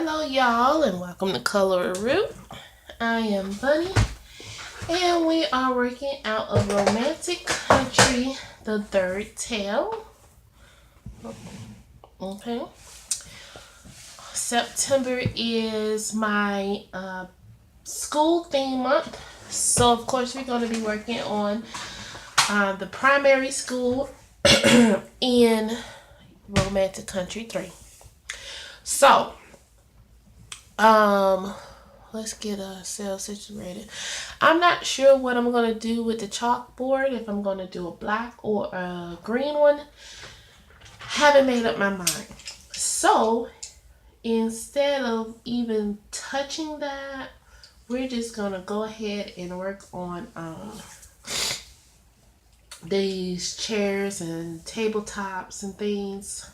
Hello y'all and welcome to Color Root. I am Bunny and we are working out of Romantic Country, the third tale. Okay. September is my school theme month. So of course we're going to be working on the primary school in Romantic Country 3. So, let's get ourselves situated. I'm not sure what I'm going to do with the chalkboard, if I'm going to do a black or a green one. Haven't made up my mind. So, instead of even touching that, we're just going to go ahead and work on these chairs and tabletops and things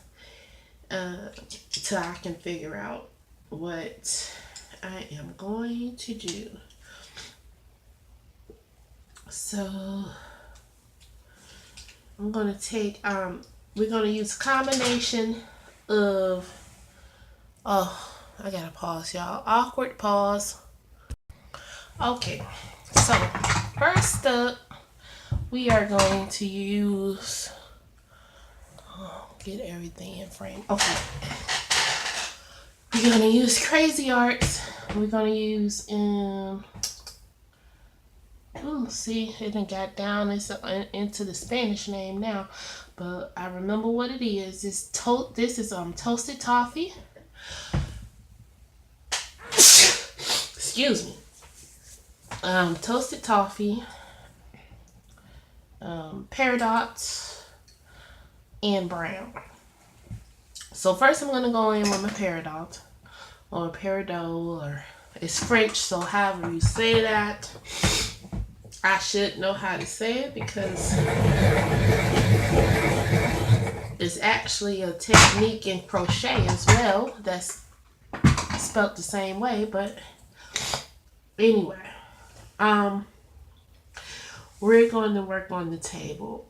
till I can figure out what I am going to do. So I'm going to take we're going to use a combination of I gotta pause, y'all. Awkward pause. Okay, so first up we are going to use get everything in frame. Okay, we're gonna use Crazy Arts. We're gonna use see, it done got down into the Spanish name now, but I remember what it is. This is toasted toffee. Excuse me. Toasted toffee, paradox, and brown. So first I'm gonna go in with my paradox or peridot, or it's French, so however you say that. I should know how to say it because it's actually a technique in crochet as well that's spelt the same way. But anyway, we're going to work on the table.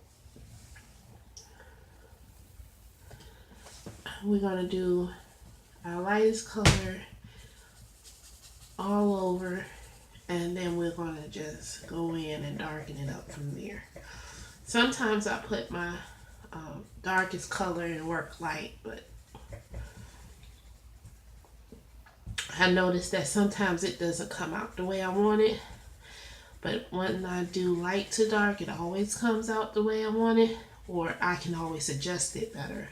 We're going to do our lightest color all over, and then we're going to just go in and darken it up from there. Sometimes I put my darkest color and work light, but I noticed that sometimes it doesn't come out the way I want it. But when I do light to dark, it always comes out the way I want it, or I can always adjust it better.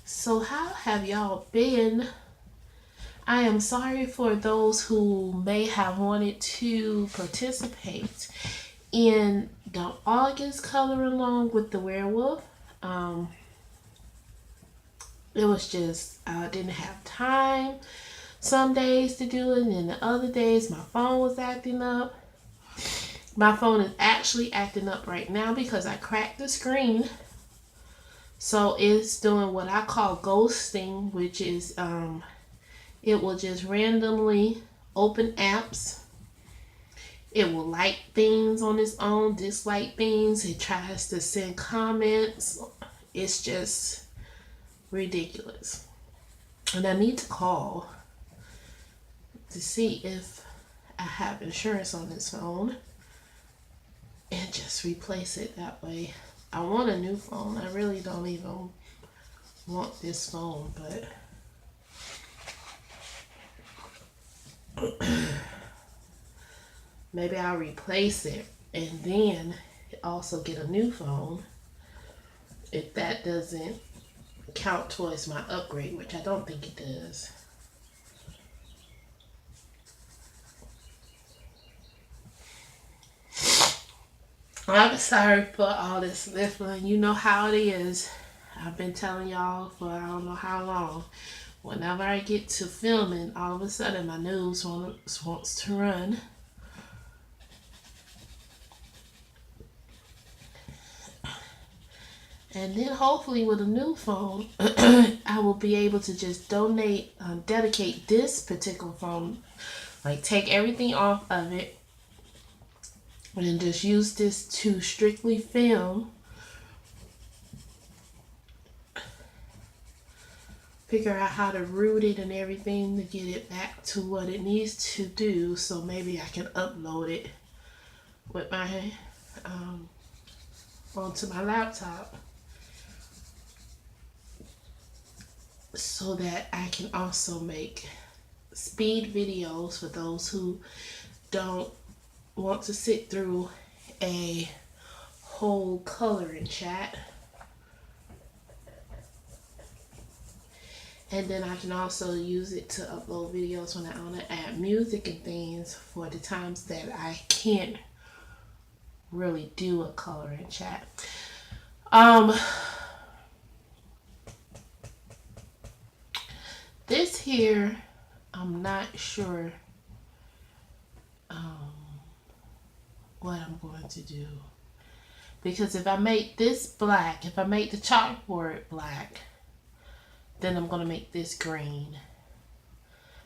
So how have y'all been? I am sorry for those who may have wanted to participate in the August color along with the werewolf. It was just, I didn't have time some days to do it, and then the other days my phone was acting up. My phone is actually acting up right now because I cracked the screen. So it's doing what I call ghosting, which is it will just randomly open apps. It will like things on its own, dislike things. It tries to send comments. It's just ridiculous. And I need to call to see if I have insurance on this phone and just replace it that way. I want a new phone. I really don't even want this phone, but maybe I'll replace it and then also get a new phone if that doesn't count towards my upgrade, which I don't think it does. I'm sorry for all this listening. You know how it is. I've been telling y'all for I don't know how long. Whenever I get to filming, all of a sudden my nose wants to run. And then hopefully with a new phone, I will be able to just dedicate this particular phone, like take everything off of it, and then just use this to strictly film figure out how to root it and everything to get it back to what it needs to do, so maybe I can upload it with my onto my laptop so that I can also make speed videos for those who don't want to sit through a whole coloring chat. And then I can also use it to upload videos when I want to add music and things for the times that I can't really do a coloring chat. This here, I'm not sure what I'm going to do. Because if I make this black, if I make the chalkboard black, then I'm going to make this green.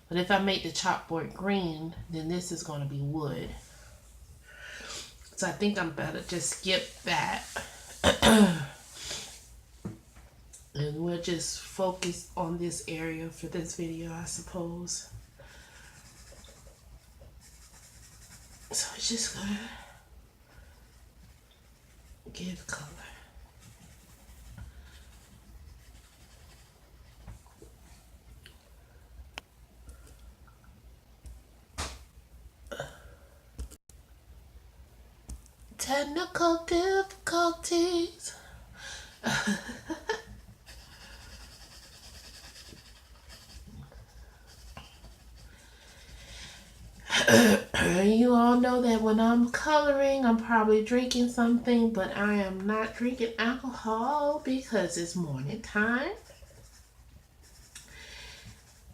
But if I make the chalkboard green, then this is going to be wood. So I think I'm better just skip that. And we'll just focus on this area for this video, I suppose. So it's just going to give color. Technical difficulties. You all know that when I'm coloring, I'm probably drinking something, but I am not drinking alcohol because it's morning time.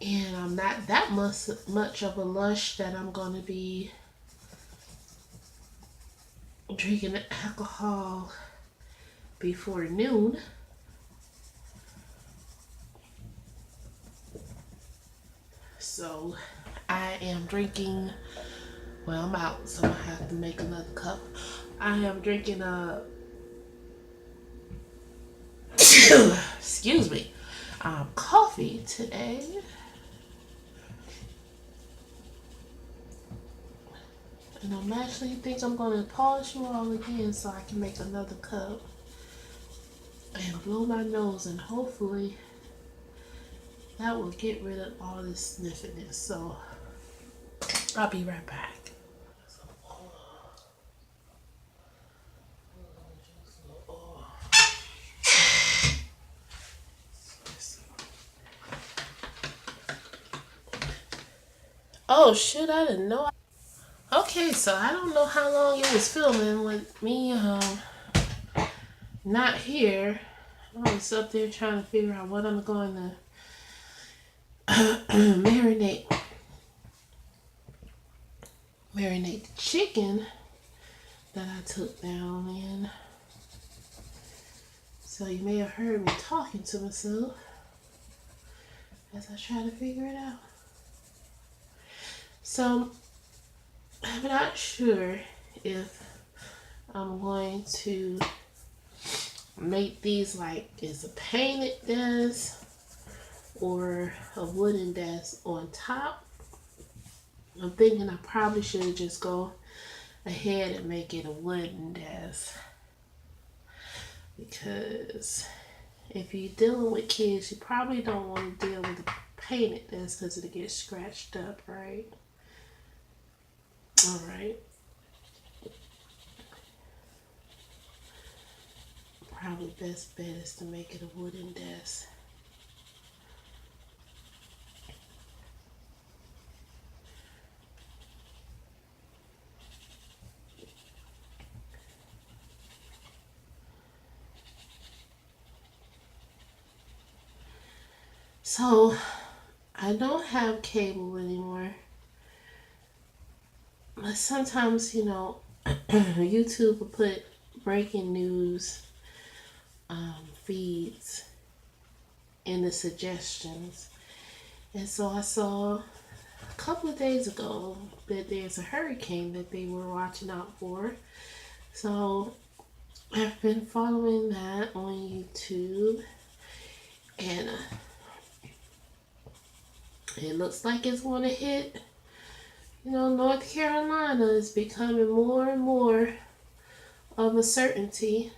And I'm not that much of a lush that I'm going to be drinking alcohol before noon. So I am drinking, well, I'm out, so I have to make another cup. I am drinking excuse me, coffee today. And I'm actually think I'm going to pause you all again so I can make another cup and blow my nose, and hopefully that will get rid of all this sniffiness. So I'll be right back. Oh shit, I didn't know. Okay, so I don't know how long it was filming with me not here. I was up there trying to figure out what I'm going to marinate the chicken that I took down in. So you may have heard me talking to myself as I try to figure it out. So I'm not sure if I'm going to make these like as a painted desk or a wooden desk on top. I'm thinking I probably should just go ahead and make it a wooden desk, because if you're dealing with kids, you probably don't want to deal with a painted desk because it'll get scratched up, right? All right. Probably best bet is to make it a wooden desk. So I don't have cable anymore. But sometimes, you know, YouTube will put breaking news feeds in the suggestions. And so I saw a couple of days ago that there's a hurricane that they were watching out for. So I've been following that on YouTube, and It looks like it's going to hit, North Carolina is becoming more and more of a certainty.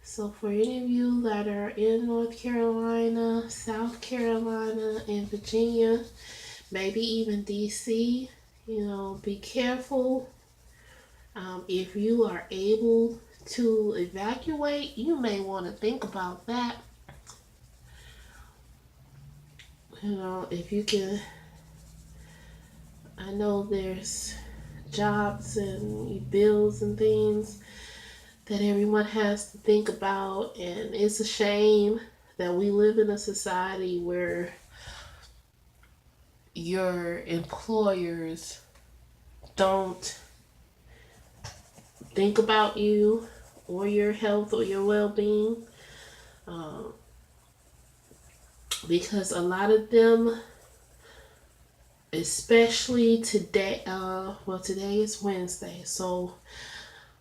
So for any of you that are in North Carolina, South Carolina, and Virginia, maybe even DC, be careful. If you are able to evacuate, you may want to think about that. If you can, I know there's jobs and bills and things that everyone has to think about, and it's a shame that we live in a society where your employers don't think about you or your health or your well-being, because a lot of them, especially today, today is Wednesday, so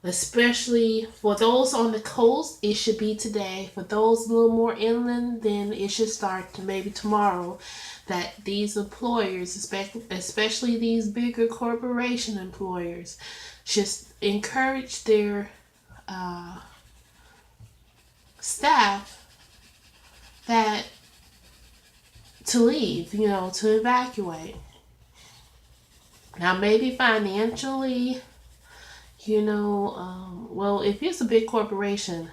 especially for those on the coast, it should be today. For those a little more inland, then it should start maybe tomorrow. That these employers, especially these bigger corporation employers, just encourage their staff to leave, to evacuate. Now, maybe financially, if it's a big corporation,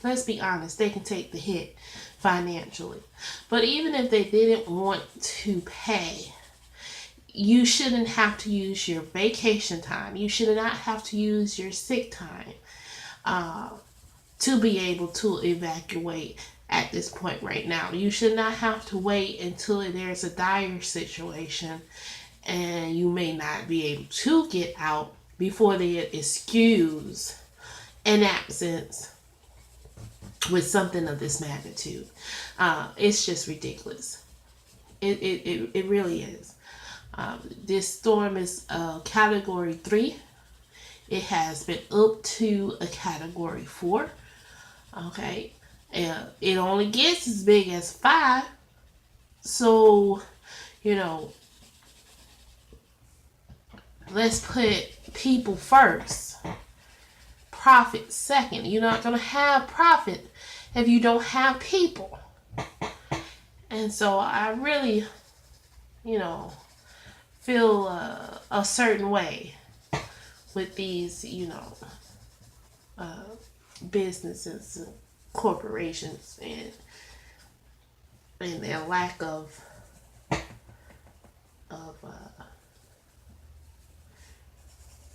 let's be honest, they can take the hit financially. But even if they didn't want to pay, you shouldn't have to use your vacation time. You should not have to use your sick time to be able to evacuate at this point right now. You should not have to wait until there's a dire situation and you may not be able to get out before they excuse an absence with something of this magnitude. It's just ridiculous. It really is. This storm is category 3. It has been up to a category 4. Okay. It only gets as big as 5. So, let's put people first, profit second. You're not going to have profit if you don't have people. And so I really, feel a certain way with these, businesses and corporations and their lack of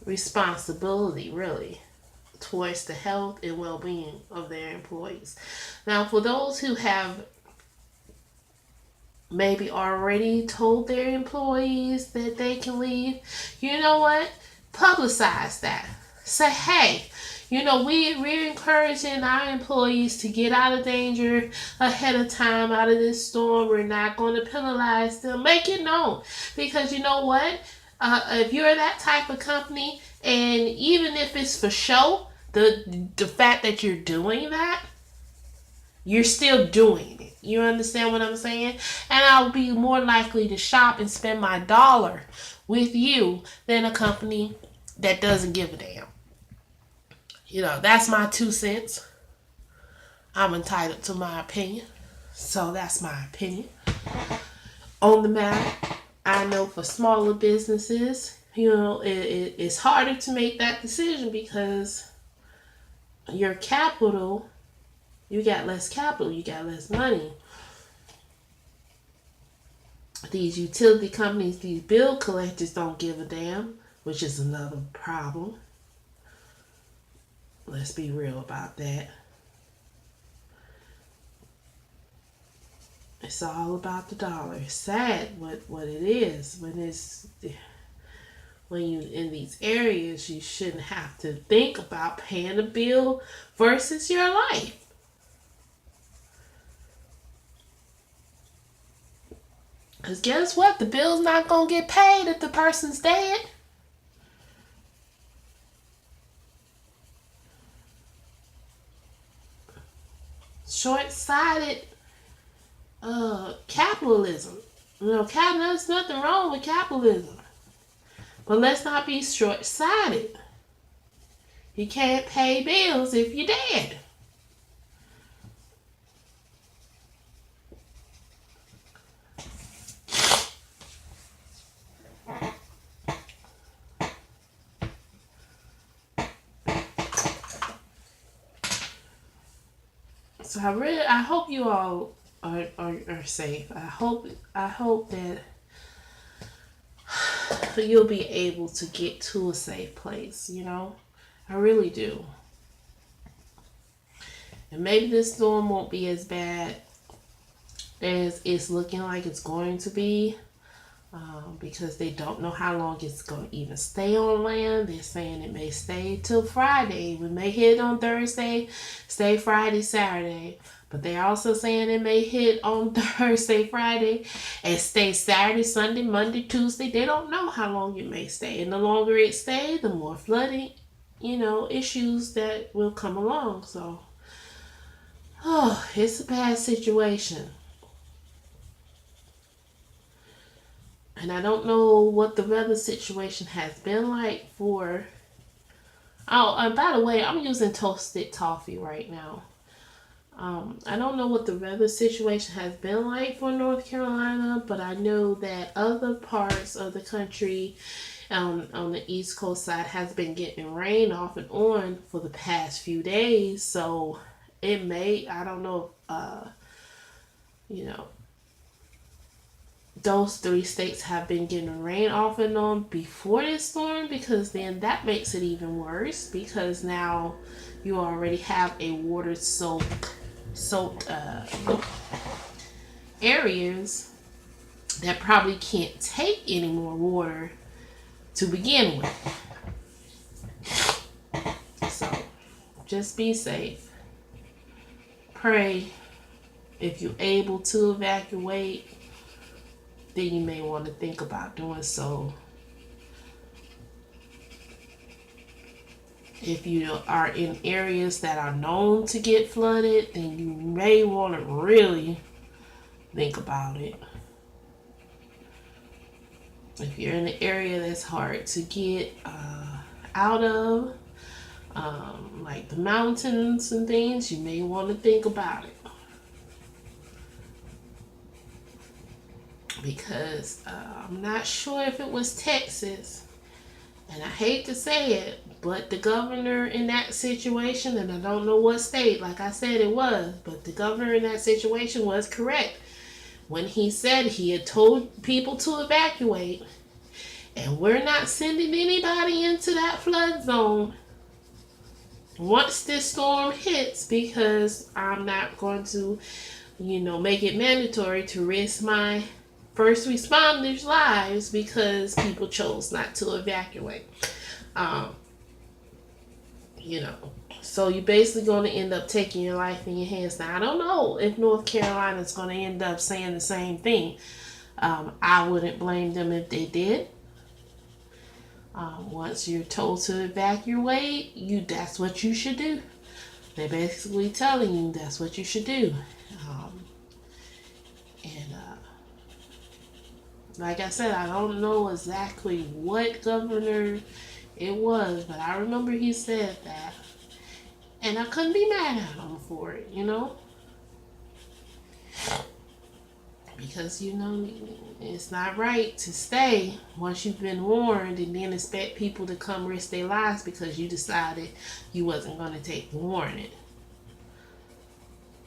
responsibility, really, towards the health and well-being of their employees. Now, for those who have maybe already told their employees that they can leave, you know what? Publicize that. Say, hey, we're encouraging our employees to get out of danger ahead of time, out of this storm. We're not going to penalize them. Make it known. Because you know what? If you're that type of company, and even if it's for show, the fact that you're doing that, you're still doing it. You understand what I'm saying? And I'll be more likely to shop and spend my dollar with you than a company that doesn't give a damn. That's my 2 cents. I'm entitled to my opinion. So that's my opinion on the matter. I know for smaller businesses, it's harder to make that decision because your capital, you got less capital, you got less money. These utility companies, these bill collectors don't give a damn, which is another problem. Let's be real about that. It's all about the dollar. It's sad what it is when you in these areas. You shouldn't have to think about paying a bill versus your life. Because guess what? The bill's not going to get paid if the person's dead. Short-sighted capitalism. There's nothing wrong with capitalism. But let's not be short-sighted. You can't pay bills if you're dead. So I hope you all are safe. I hope that you'll be able to get to a safe place, I really do. And maybe this storm won't be as bad as it's looking like it's going to be, because they don't know how long it's going to even stay on land. They're saying it may stay till Friday. We may hit on Thursday, stay Friday, Saturday. But they're also saying it may hit on Thursday, Friday, and stay Saturday, Sunday, Monday, Tuesday. They don't know how long it may stay. And the longer it stays, the more flooding, issues that will come along. So, it's a bad situation. And I don't know what the weather situation has been like for... Oh, and by the way, I'm using toasted toffee right now. I don't know what the weather situation has been like for North Carolina, but I know that other parts of the country on the East Coast side has been getting rain off and on for the past few days. So it may, I don't know, those three states have been getting rain off and on before this storm, because then that makes it even worse, because now you already have a water soaked areas that probably can't take any more water to begin with. So just be safe. Pray. If you're able to evacuate, then you may want to think about doing so. If you are in areas that are known to get flooded, then you may want to really think about it. If you're in an area that's hard to get out of, like the mountains and things, you may want to think about it. Because I'm not sure if it was Texas, and I hate to say it, but the governor in that situation, and I don't know what state, like I said it was, but the governor in that situation was correct when he said he had told people to evacuate, and we're not sending anybody into that flood zone once this storm hits, because I'm not going to, make it mandatory to risk my first responders' lives because people chose not to evacuate. So you're basically going to end up taking your life in your hands. Now, I don't know if North Carolina is going to end up saying the same thing. I wouldn't blame them if they did. Once you're told to evacuate, that's what you should do. They're basically telling you that's what you should do. Like I said, I don't know exactly what governor it was, but I remember he said that. And I couldn't be mad at him for it, Because, it's not right to stay once you've been warned and then expect people to come risk their lives because you decided you wasn't going to take the warning.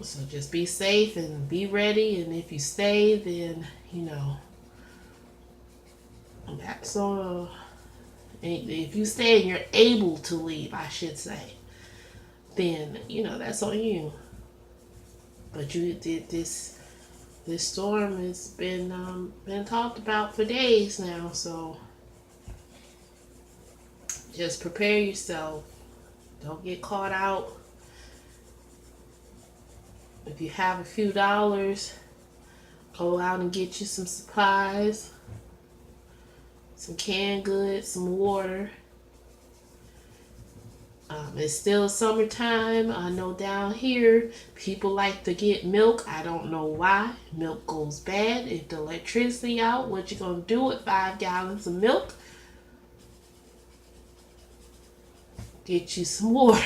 So just be safe and be ready. And if you stay, then, that's all. If you stay and you're able to leave, I should say, then that's on you. But you did this storm has been talked about for days now, so just prepare yourself. Don't get caught out. If you have a few dollars, go out and get you some supplies. Some canned goods, some water. It's still summertime. I know down here people like to get milk. I don't know why. Milk goes bad. If the electricity out, what you gonna do with 5 gallons of milk? Get you some water.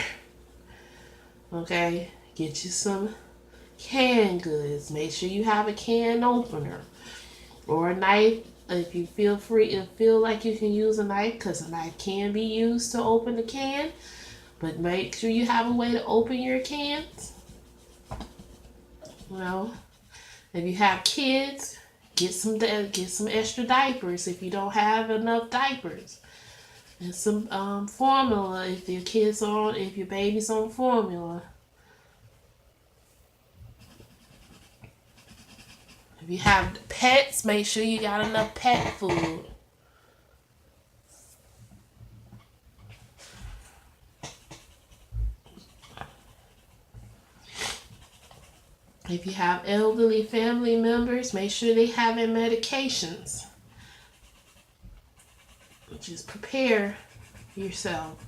Okay? Get you some canned goods. Make sure you have a can opener or a knife. If you feel like you can use a knife, because a knife can be used to open the can. But make sure you have a way to open your cans. Well, if you have kids, get some extra diapers if you don't have enough diapers, and some formula if if your baby's on formula. If you have pets, make sure you got enough pet food. If you have elderly family members, make sure they have their medications. Just prepare yourself.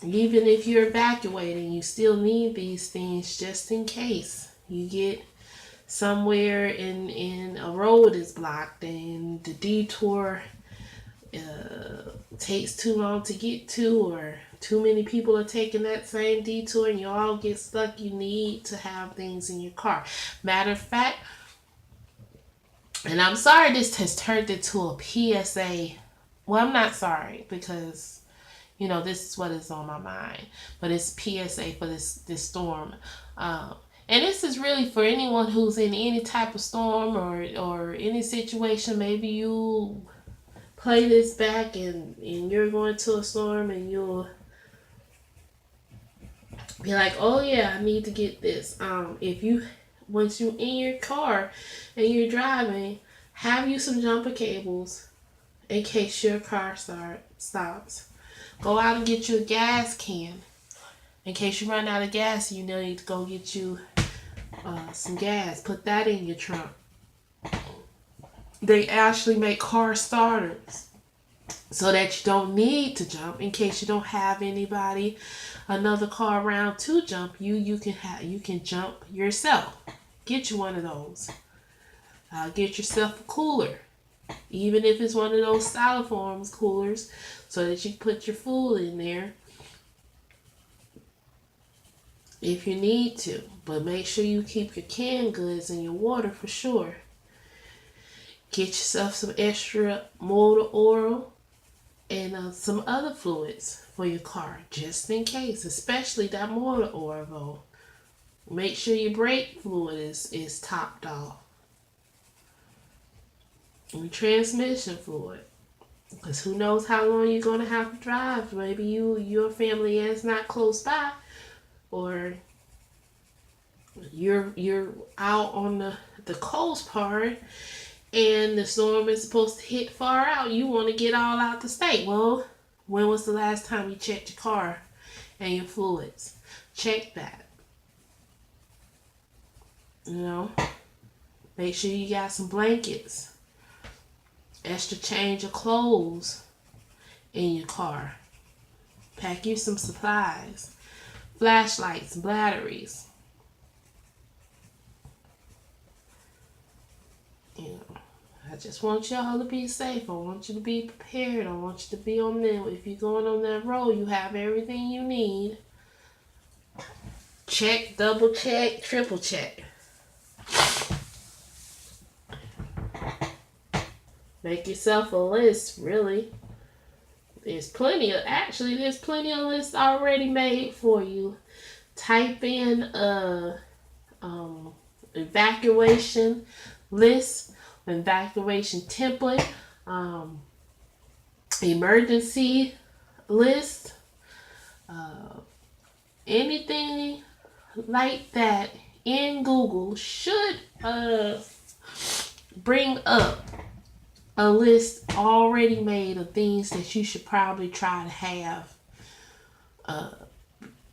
Even if you're evacuating, you still need these things just in case you get somewhere and a road is blocked and the detour takes too long to get to, or too many people are taking that same detour and you all get stuck. You need to have things in your car. Matter of fact, and I'm sorry this has turned into a PSA. Well, I'm not sorry, because this is what is on my mind, but it's PSA for this storm. And this is really for anyone who's in any type of storm or any situation. Maybe you play this back and you're going to a storm and you'll be like, oh yeah, I need to get this. Once you're in your car and you're driving, have you some jumper cables in case your car stops. Go out and get you a gas can in case you run out of gas and you need to go get you some gas. Put that in your trunk. They actually make car starters so that you don't need to jump in case you don't have another car around to jump. You can jump yourself. Get you one of those. Get yourself a cooler, even if it's one of those styrofoam coolers, so that you can put your food in there if you need to. But make sure you keep your canned goods and your water for sure. Get yourself some extra motor oil and some other fluids for your car, just in case, especially that motor oil though. Make sure your brake fluid is topped off. And transmission fluid. Because who knows how long you're going to have to drive. Maybe your family is not close by, or you're out on the coast part and the storm is supposed to hit far out. You want to get all out the state. Well, when was the last time you checked your car and your fluids? Check that. Make sure you got some blankets, extra change of clothes in your car. Pack you some supplies, flashlights, batteries. I just want y'all to be safe. I want you to be prepared. I want you to be on there. If you're going on that road, you have everything you need. Check, double check, triple check. Make yourself a list, really. There's plenty of lists already made for you. Type in evacuation list, evacuation template, emergency list, anything like that in Google should bring up a list already made of things that you should probably try to have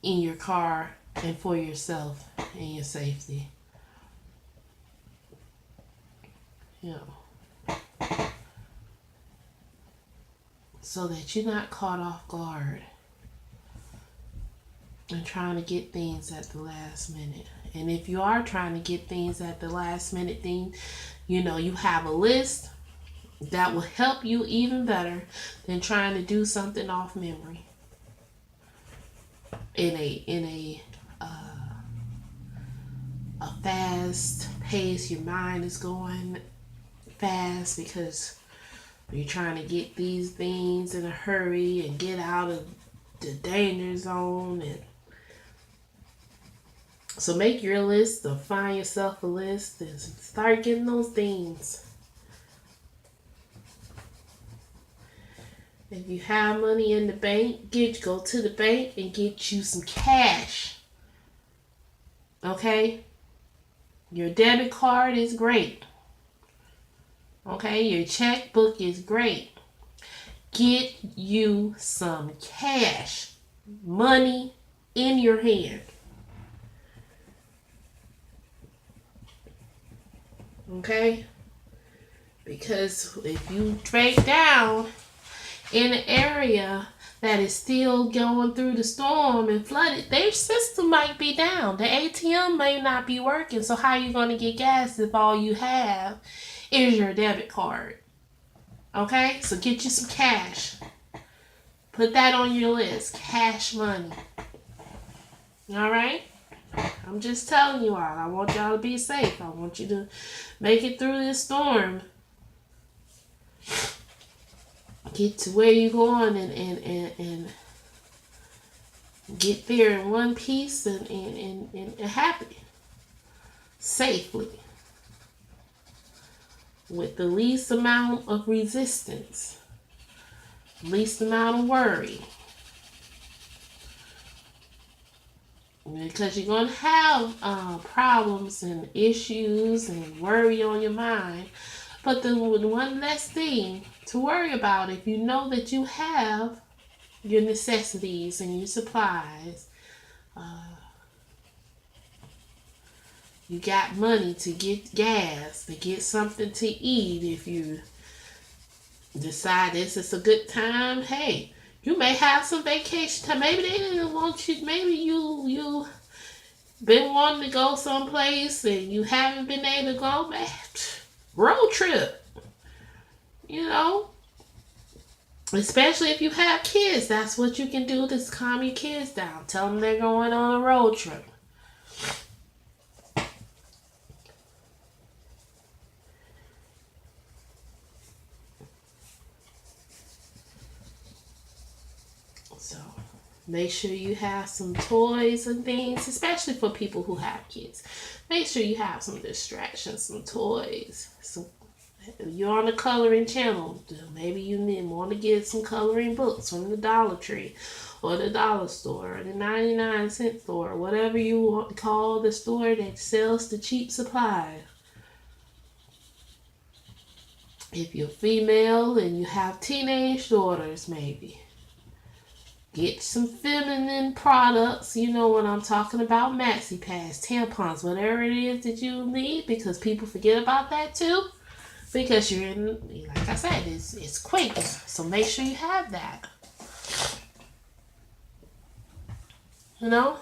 in your car and for yourself and your safety. So that you're not caught off guard. and trying to get things at the last minute. And if you are trying to get things at the last minute, then you know you have a list that will help you even better than trying to do something off memory in a fast pace. Your mind is going fast because you're trying to get these things in a hurry and get out of the danger zone. And so make your list or find yourself a list and start getting those things. If you have money in the bank, go to the bank and get you some cash. Okay? Your debit card is great. Okay? Your checkbook is great. Get you some cash. Money in your hand. Okay? Because if you break down in an area that is still going through the storm and flooded, their system might be down. The ATM may not be working. So how are you going to get gas if all you have is your debit card? Okay? So get you some cash. Put that on your list. Cash money. Alright? I'm just telling you all. I want y'all to be safe. I want you to make it through this storm. Get to where you're going and get there in one piece and happy. Safely. With the least amount of resistance. Least amount of worry. Because you're going to have problems and issues and worry on your mind. But the one less thing to worry about, if you know that you have your necessities and your supplies, you got money to get gas, to get something to eat. If you decide this is a good time, hey, you may have some vacation time. Maybe they didn't want you. Maybe you been wanting to go someplace and you haven't been able to go. Man, road trip. You know, especially if you have kids, that's what you can do to calm your kids down. Tell them they're going on a road trip. So make sure you have some toys and things, especially for people who have kids. Make sure you have some distractions, some toys. You're on the coloring channel. Maybe you want to get some coloring books from the Dollar Tree or the dollar store or the 99-cent store, whatever you want to call the store that sells the cheap supplies. If you're female and you have teenage daughters, maybe get some feminine products. You know what I'm talking about. Maxi pads, tampons, whatever it is that you need, because people forget about that too. Because you're in, like I said, it's quick. So make sure you have that. You know?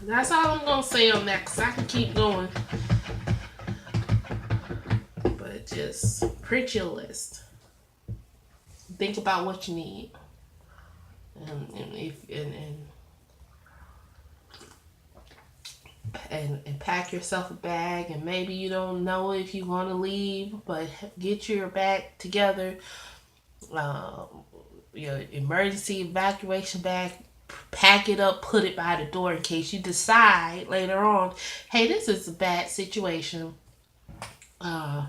That's all I'm going to say on that, because I can keep going. But just print your list. Think about what you need. And pack yourself a bag, and maybe you don't know if you want to leave, but get your bag together, your emergency evacuation bag, pack it up, put it by the door in case you decide later on, hey, this is a bad situation, and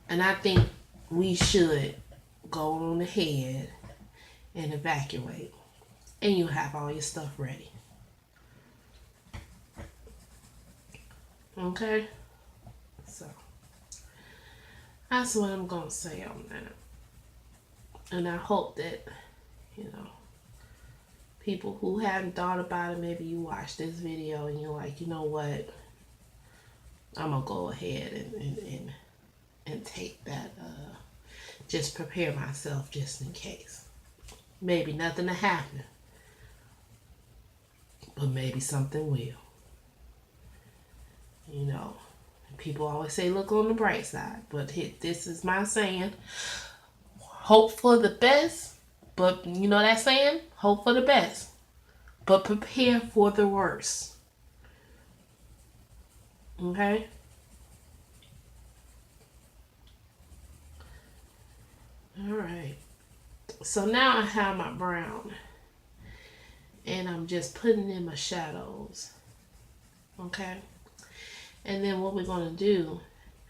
I think we should go on ahead and evacuate, and you have all your stuff ready. Okay, so that's what I'm gonna say on that. And I hope that, you know, people who haven't thought about it, maybe you watch this video and you're like, you know what, I'm gonna go ahead and take that, just prepare myself just in case. Maybe nothing to happen, but maybe something will. You know, people always say look on the bright side, but this is my saying. Hope for the best, but you know that saying? Hope for the best, but prepare for the worst. Okay? Alright. So now I have my brown. And I'm just putting in my shadows. Okay? And then what we're going to do,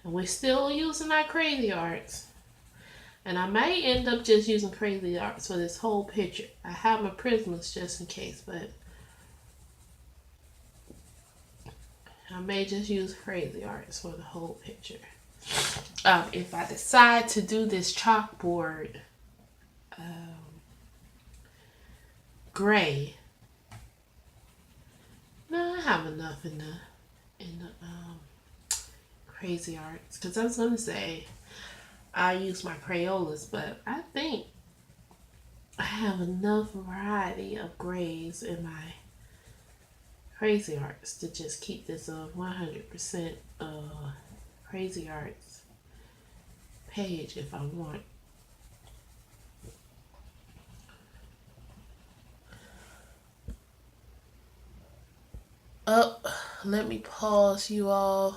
and we're still using our crazy arts. And I may end up just using crazy arts for this whole picture. I have my prismas just in case, but I may just use crazy arts for the whole picture. If I decide to do this chalkboard gray, no, I have enough in the crazy arts. Because I was going to say I use my Crayolas, but I think I have enough variety of grays in my crazy arts to just keep this a 100% crazy arts page if I want. Oh, let me pause you all.